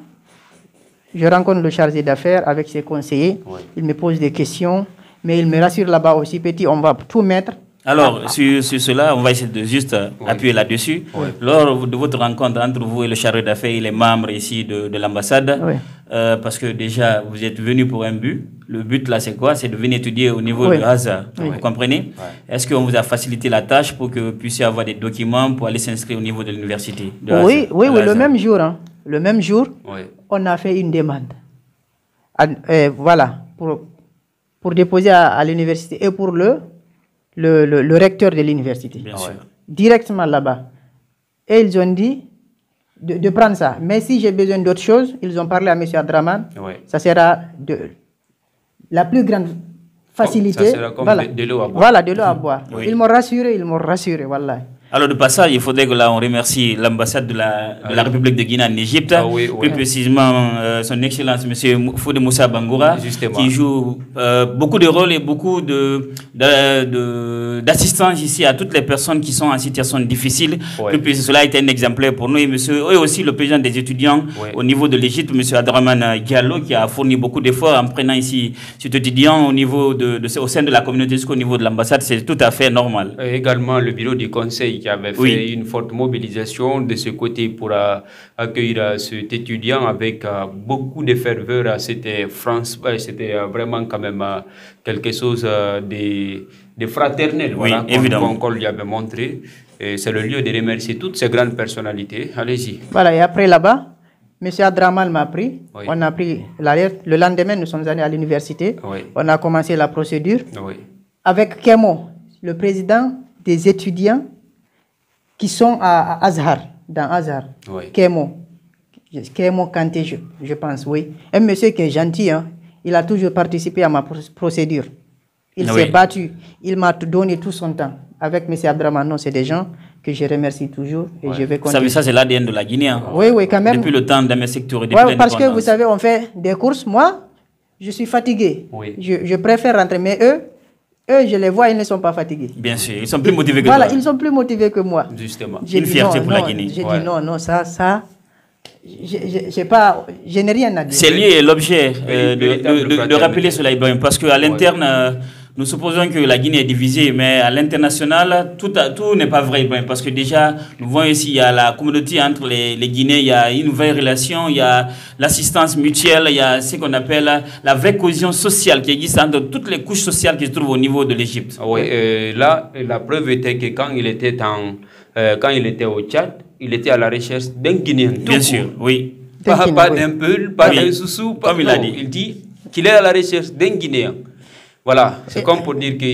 je rencontre le chargé d'affaires avec ses conseillers. Il me pose des questions, mais il me rassure là-bas aussi, petit, on va tout mettre.
Alors, sur cela, on va essayer de juste appuyer là-dessus. Lors de votre rencontre entre vous et le chargé d'affaires et les membres ici de l'ambassade, parce que déjà, vous êtes venus pour un but. Le but là, c'est quoi? C'est de venir étudier au niveau de Hazard. Vous comprenez? Est-ce qu'on vous a facilité la tâche pour que vous puissiez avoir des documents pour aller s'inscrire au niveau de l'université?
Oui, le même jour. Hein. Le même jour, on a fait une demande. Voilà, pour déposer à l'université et pour le recteur de l'université. Directement là-bas. Et ils ont dit de prendre ça. Mais si j'ai besoin d'autre chose, ils ont parlé à M. Abdraman. Ça sera la plus grande facilité.
Ça sera comme de l'eau à boire.
Voilà, de l'eau à boire. Ils m'ont rassuré, voilà.
Alors de passage, il faudrait que là on remercie l'ambassade de la République de Guinée en Égypte, plus précisément son Excellence M. Fodé Moussa Bangoura, qui joue beaucoup de rôles et beaucoup d'assistance ici à toutes les personnes qui sont en situation difficile. Plus précisément, cela a été un exemplaire pour nous et aussi le président des étudiants au niveau de l'Égypte, M. Abdraman Diallo, qui a fourni beaucoup d'efforts en prenant ici cet étudiant au sein de la communauté jusqu'au niveau de l'ambassade. C'est tout à fait normal.
Et également le bureau du conseil qui avait fait une forte mobilisation de ce côté pour accueillir cet étudiant avec beaucoup de ferveur. C'était vraiment quand même quelque chose de fraternel, qu'on lui avait montré. C'est le lieu de remercier toutes ces grandes personnalités. Allez-y.
Voilà, et après là-bas, M. Abdraman m'a pris. On a pris l'alerte. Le lendemain, nous sommes allés à l'université. On a commencé la procédure. Avec Kemo, le président des étudiants qui sont à Azhar, dans Azhar. Kemo Kanté, je pense, Un monsieur qui est gentil, hein. Il a toujours participé à ma procédure. Il s'est battu, il m'a donné tout son temps. Avec M. Abdraman, c'est des gens que je remercie toujours et je vais continuer.
Ça, c'est l'ADN de la Guinée. Hein.
Oui, quand même.
Depuis le temps de mes secteurs.
Parce que vous savez, on fait des courses. Moi, je suis fatigué. Je préfère rentrer, mais eux, je les vois, ils ne sont pas fatigués.
Bien sûr, ils sont plus motivés que toi.
Voilà, ils sont plus motivés que moi.
Justement.
Une fierté pour la Guinée.
J'ai dit non, ça, je n'ai rien à dire.
C'est lié l'objet de rappeler cela, Ibrahim, parce qu'à l'interne, nous supposons que la Guinée est divisée, mais à l'international, tout n'est pas vrai, Ibrahim, parce que déjà, nous voyons ici, il y a la communauté entre les Guinéens, il y a une nouvelle relation, il y a l'assistance mutuelle, il y a ce qu'on appelle la vraie cohésion sociale qui existe entre toutes les couches sociales qui se trouvent au niveau de l'Égypte.
Là, la preuve était que quand il était au Tchad, il était à la recherche d'un Guinéen.
Bien sûr, oui.
Pas d'un Peul, pas d'un Soussou, pas
comme il a dit.
Il dit qu'il est à la recherche d'un Guinéen. Voilà, c'est comme pour dire que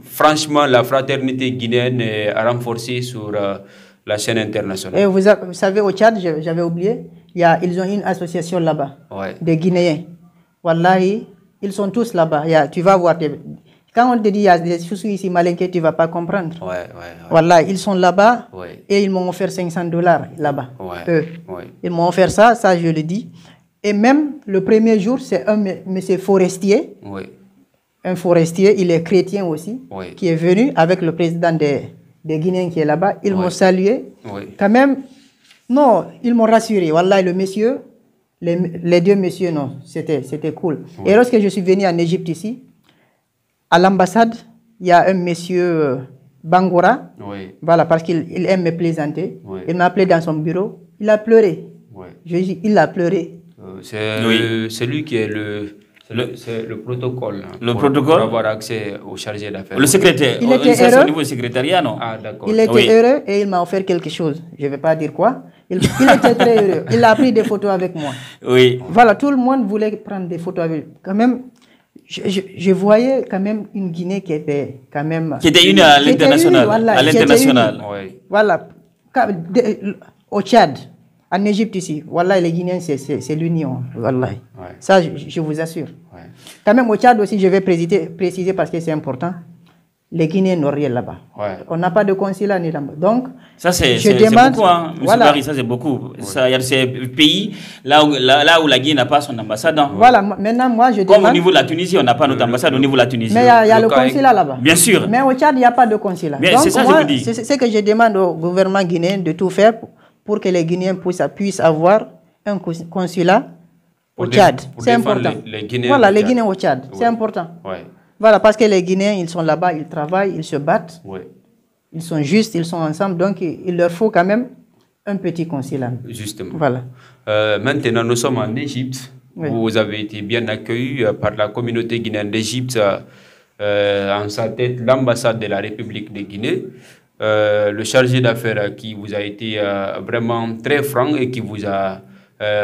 franchement la fraternité guinéenne est renforcée sur la chaîne internationale.
Et vous savez, au Tchad, j'avais oublié, ils ont une association là-bas, des Guinéens. Wallahi, ils sont tous là-bas. Tu vas voir, quand on te dit qu'il y a des Soussous ici malinqués, tu ne vas pas comprendre. Voilà, ils sont là-bas et ils m'ont offert $500 là-bas. Ils m'ont offert ça je le dis. Et même le premier jour, c'est un monsieur forestier. Un forestier, il est chrétien aussi, qui est venu avec le président des Guinéens qui est là-bas. Ils m'ont salué. Quand même, non, ils m'ont rassuré. Wallah, le monsieur, les deux messieurs, non, c'était cool. Et lorsque je suis venu en Égypte ici, à l'ambassade, il y a un monsieur Bangora, voilà, parce qu'il aime me plaisanter. Il m'a appelé dans son bureau, il a pleuré. Je dis, il a pleuré.
C'est lui qui est c'est le protocole.
Protocole
pour avoir accès au chargé d'affaires.
Le secrétaire.
Il était heureux.
Au niveau du secrétariat, non?
Ah, d'accord.
Il était heureux et il m'a offert quelque chose. Je ne vais pas dire quoi. Il était très heureux. Il a pris des photos avec moi.
Oui.
Voilà, tout le monde voulait prendre des photos avec lui. Quand même, je voyais quand même une Guinée qui était quand même...
Qui était unie à l'international.
Voilà. Au Tchad, en Égypte ici, voilà, les Guinéens, c'est l'union. Voilà. Ça, je vous assure. Quand même, au Tchad aussi, je vais préciser parce que c'est important. Les Guinéens n'ont rien là-bas. On n'a pas de consulat ni là-bas. Donc,
ça, c'est beaucoup, hein, M. Barry, ça, c'est beaucoup. Il y a ces pays là où la Guinée n'a pas son ambassade. Hein.
Voilà, maintenant, moi, je demande...
Comme au niveau de la Tunisie, on n'a pas notre ambassade au niveau de la Tunisie.
Mais il y a le consulat là-bas.
Bien sûr.
Mais au Tchad, il n'y a pas de consulat.
C'est ça,
moi,
je vous dis.
C'est ce que je demande au gouvernement guinéen de tout faire pour que les Guinéens puissent avoir un consulat au Tchad. C'est important.
Les Guinéens
voilà, les Guinéens au Tchad. C'est important. Voilà, parce que les Guinéens, ils sont là-bas, ils travaillent, ils se battent. Ils sont justes, ils sont ensemble. Donc, il leur faut quand même un petit consulat.
Justement.
Voilà.
Maintenant, nous sommes en Égypte. Vous avez été bien accueillis par la communauté guinéenne d'Égypte. En sa tête, l'ambassade de la République de Guinée. Le chargé d'affaires qui vous a été vraiment très franc et qui vous a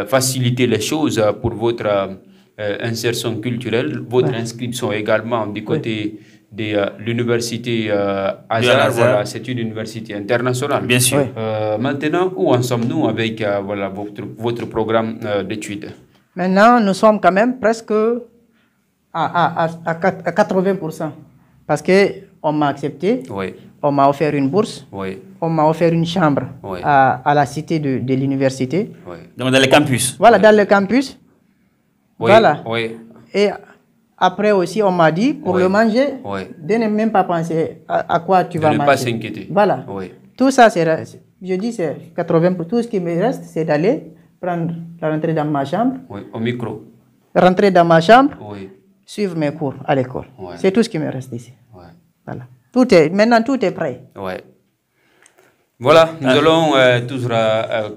facilité les choses pour votre insertion culturelle, votre inscription également du côté de l'université Azhar. Voilà, c'est une université internationale.
Bien sûr.
Maintenant, où en sommes-nous avec voilà, votre programme d'études?
Maintenant, nous sommes quand même presque à 80%. Parce qu'on m'a accepté, on m'a offert une bourse, on m'a offert une chambre à la cité de l'université.
Donc dans le campus.
Voilà, dans le campus. Voilà. Et après aussi, on m'a dit, pour le manger, de ne même pas penser à quoi tu vas manger.
Ne pas s'inquiéter.
Voilà. Tout ça, je dis, c'est 80%. Tout ce qui me reste, c'est d'aller rentrer dans ma chambre.
Au micro.
Rentrer dans ma chambre, suivre mes cours à l'école. C'est tout ce qui me reste ici. Voilà. Maintenant, tout est prêt.
Voilà, nous allons toujours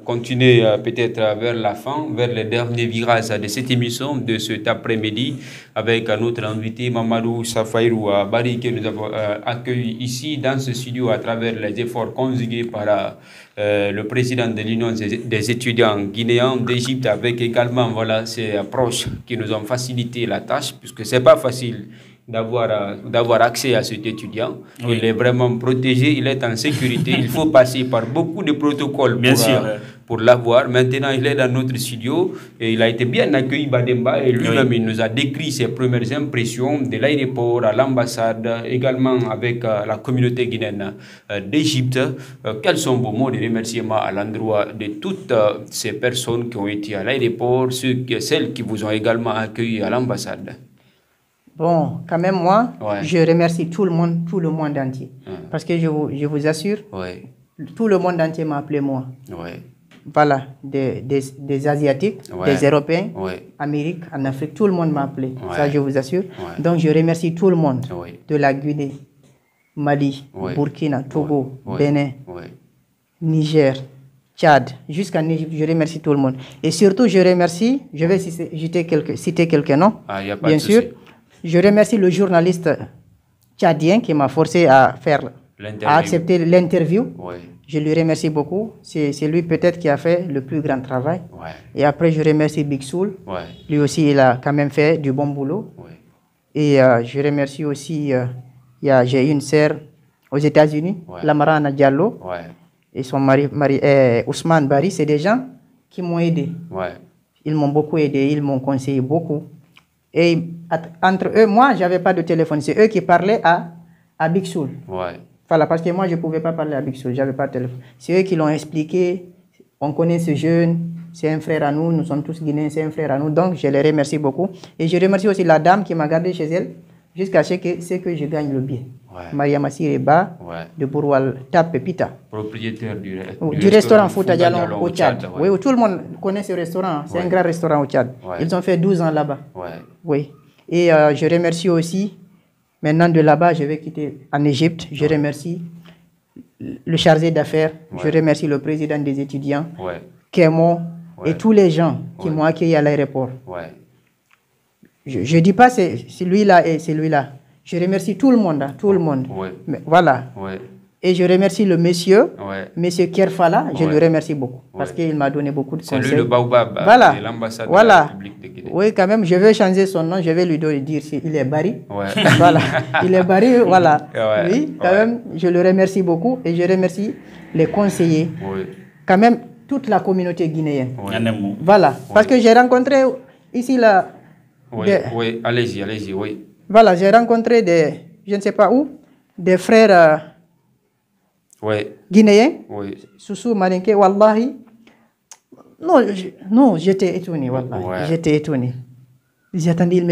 continuer peut-être vers la fin, vers les derniers virages de cette émission de cet après-midi avec notre invité Mamadou Safairou Barry que nous avons accueilli ici dans ce studio à travers les efforts conjugués par le président de l'Union des étudiants guinéens d'Égypte avec également voilà, ses proches qui nous ont facilité la tâche puisque ce n'est pas facile d'avoir accès à cet étudiant. Il est vraiment protégé, il est en sécurité. Il faut passer par beaucoup de protocoles pour l'avoir. Maintenant, il est dans notre studio et il a été bien accueilli Bademba et lui-même il nous a décrit ses premières impressions de l'aéroport à l'ambassade, également avec la communauté guinéenne d'Égypte. Quels sont vos mots de remerciement à l'endroit de toutes ces personnes qui ont été à l'aéroport, celles qui vous ont également accueilli à l'ambassade?
Bon, quand même, moi, je remercie tout le monde entier. Parce que je vous assure, tout le monde entier m'a appelé moi. Voilà, des Asiatiques, des Européens, Amérique, en Afrique, tout le monde m'a appelé. Ça, je vous assure. Donc, je remercie tout le monde de la Guinée, Mali, Burkina, Togo, Bénin, Niger, Tchad, jusqu'en Égypte. Je remercie tout le monde. Et surtout, je remercie, je vais citer quelques noms, bien sûr. Je remercie le journaliste tchadien qui m'a forcé à accepter l'interview. Je lui remercie beaucoup. C'est lui peut-être qui a fait le plus grand travail. Et après, je remercie Big Soul. Lui aussi, il a quand même fait du bon boulot. Et je remercie aussi, j'ai une sœur aux États-Unis, Lamarana Diallo. Et son mari Ousmane Bari, c'est des gens qui m'ont aidé. Ils m'ont beaucoup aidé, ils m'ont conseillé beaucoup. Et entre eux, moi, je n'avais pas de téléphone. C'est eux qui parlaient à Big Soul. Voilà, parce que moi, je ne pouvais pas parler à Big Soul, je n'avais pas de téléphone. C'est eux qui l'ont expliqué. On connaît ce jeune, c'est un frère à nous, nous sommes tous Guinéens, c'est un frère à nous. Donc, je les remercie beaucoup. Et je remercie aussi la dame qui m'a gardé chez elle jusqu'à ce que je gagne le billet. Maria Massireba de Bourwal Tapepita.
Propriétaire
du restaurant Fouta Diallo au Tchad. Oui, tout le monde connaît ce restaurant. C'est un grand restaurant au Tchad. Ils ont fait 12 ans là-bas. Oui. Et je remercie aussi, maintenant de là-bas, je vais quitter en Égypte. Je remercie le chargé d'affaires. Je remercie le président des étudiants, Kémo, et tous les gens qui m'ont accueilli à l'aéroport. Je ne dis pas c'est celui-là et celui-là. Je remercie tout le monde, tout le monde. Mais, voilà. Et je remercie le monsieur, monsieur Kerfala, je le remercie beaucoup parce qu'il m'a donné beaucoup de conseils.
C'est lui le Baobab,
l'ambassade de la République de Guinée. Oui, quand même, je vais changer son nom, je vais lui dire s'il est Barry. Voilà, il est Barry, voilà. Oui, quand même, je le remercie beaucoup et je remercie les conseillers. Quand même, toute la communauté guinéenne. Voilà, parce que j'ai rencontré ici là.
Oui, allez-y, oui.
Voilà, j'ai rencontré je ne sais pas où, des frères guinéens, Soussou, Malinké, Wallahi. Non, j'étais étonné, Wallahi. J'étais étonné. J'attendais, ils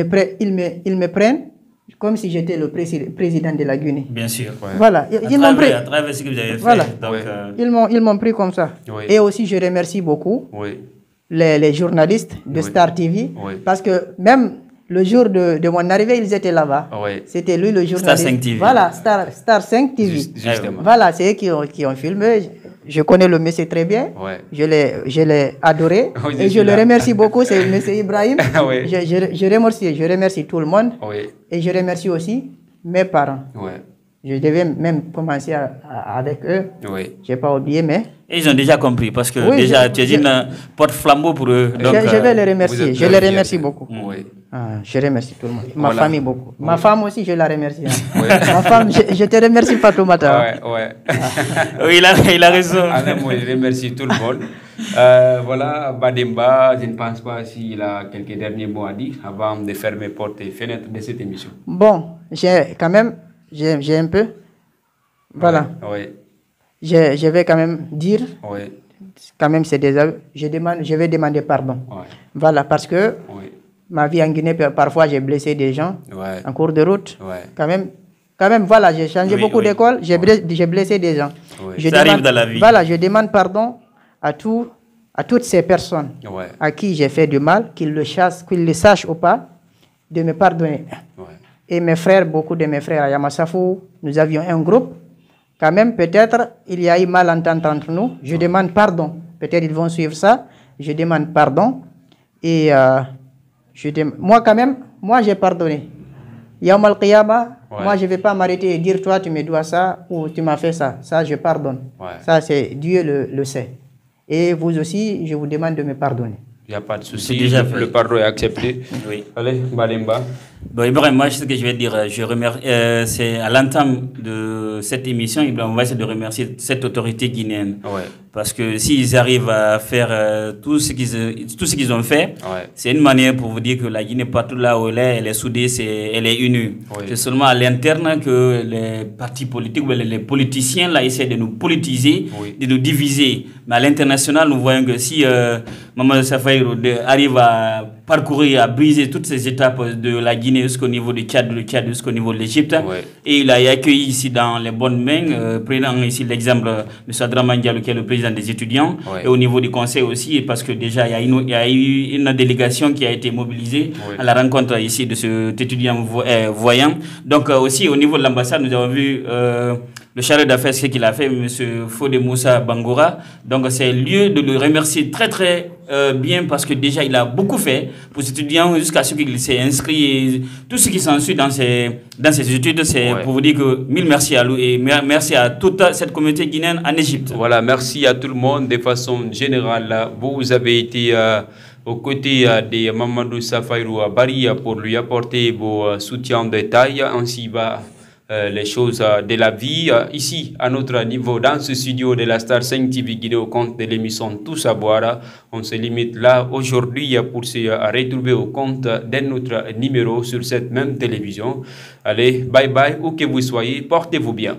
me prennent comme si j'étais le président de la Guinée.
Bien sûr.
Voilà, ils m'ont pris.
À travers ce que vous avez fait.
Voilà.
Donc,
ils m'ont pris comme ça. Et aussi, je remercie beaucoup les journalistes de Star TV, parce que même le jour de mon arrivée, ils étaient là-bas. C'était lui le journaliste.
Star 5 TV.
Voilà, Star 5 TV.
Justement.
Voilà, c'est eux qui ont filmé. Je connais le monsieur très bien. Je l'ai adoré. Et je le remercie beaucoup. C'est le monsieur Ibrahim. Je remercie tout le monde. Et je remercie aussi mes parents. Je devais même commencer avec eux. Je n'ai pas oublié, mais...
Et ils ont déjà compris, parce que déjà, tu es une porte-flambeau pour eux. Donc,
je vais les remercier. Je les remercie beaucoup. Je remercie tout le monde. Ma famille beaucoup. Ma femme aussi, je la remercie. Ma femme, je te remercie, Fatoumata.
Oui, il a raison.
Je remercie tout le monde. Voilà, Bademba, je ne pense pas s'il a quelques derniers mots à dire avant de fermer portes et fenêtres de cette émission.
Bon, j'ai quand même... J'ai un peu. Voilà. Je vais quand même dire. Quand même, c'est des. Je vais demander pardon. Voilà, parce que ma vie en Guinée, parfois, j'ai blessé des gens en cours de route. Quand même, voilà, j'ai changé beaucoup d'école, j'ai blessé des gens.
Ça arrive dans la vie.
Voilà, je demande pardon à toutes ces personnes à qui j'ai fait du mal, qu'ils le sachent ou pas, de me pardonner. Et mes frères, beaucoup de mes frères à Yamassafou, nous avions un groupe. Quand même, peut-être, il y a eu malentente entre nous. Je demande pardon. Peut-être ils vont suivre ça. Je demande pardon. Et moi, quand même, moi, j'ai pardonné. Yaum al-Qiyama, moi, je ne vais pas m'arrêter et dire, toi, tu me dois ça ou tu m'as fait ça. Ça, je pardonne. Ça, c'est Dieu le sait. Et vous aussi, je vous demande de me pardonner.
Il n'y a pas de souci, le pardon est accepté. Allez, Bademba.
Bon, Ibrahim, moi, ce que je vais dire, je remercie, c'est à l'entame de cette émission, Ibrahim, on va essayer de remercier cette autorité guinéenne. Parce que s'ils arrivent à faire tout ce qu'ils ont fait, c'est une manière pour vous dire que la Guinée, partout là où elle est soudée, elle est unie. C'est seulement à l'interne que les partis politiques ou les politiciens là, essaient de nous politiser, de nous diviser. Mais à l'international, nous voyons que si Mamadou Safaïro arrive à parcourir, à briser toutes ces étapes de la Guinée jusqu'au niveau du Tchad, jusqu'au niveau de l'Égypte. Et il a accueilli ici dans les bonnes mains, prenant ici l'exemple de Sadraman Diallo, qui est le président des étudiants, et au niveau du conseil aussi, parce que déjà il y a eu une délégation qui a été mobilisée à la rencontre ici de cet étudiant voyant. Donc aussi au niveau de l'ambassade, nous avons vu le chargé d'affaires, ce qu'il a fait, M. Fodé Moussa Bangoura. Donc, c'est lieu de le remercier très, très bien parce que déjà, il a beaucoup fait pour ses étudiants jusqu'à ce qu'il s'est inscrit. Et tout ce qui s'ensuit dans ses études, c'est pour vous dire que mille merci à lui et merci à toute cette communauté guinéenne en Égypte.
Voilà, merci à tout le monde. De façon générale, vous avez été aux côtés de Mamadou Safairou Bari pour lui apporter vos soutiens de taille. Ainsi va les choses de la vie. Ici, à notre niveau, dans ce studio de la Star 5 TV Guinée au compte de l'émission Tout Savoir, on se limite là aujourd'hui pour se retrouver au compte d'un autre numéro sur cette même télévision. Allez, bye bye, où que vous soyez, portez-vous bien.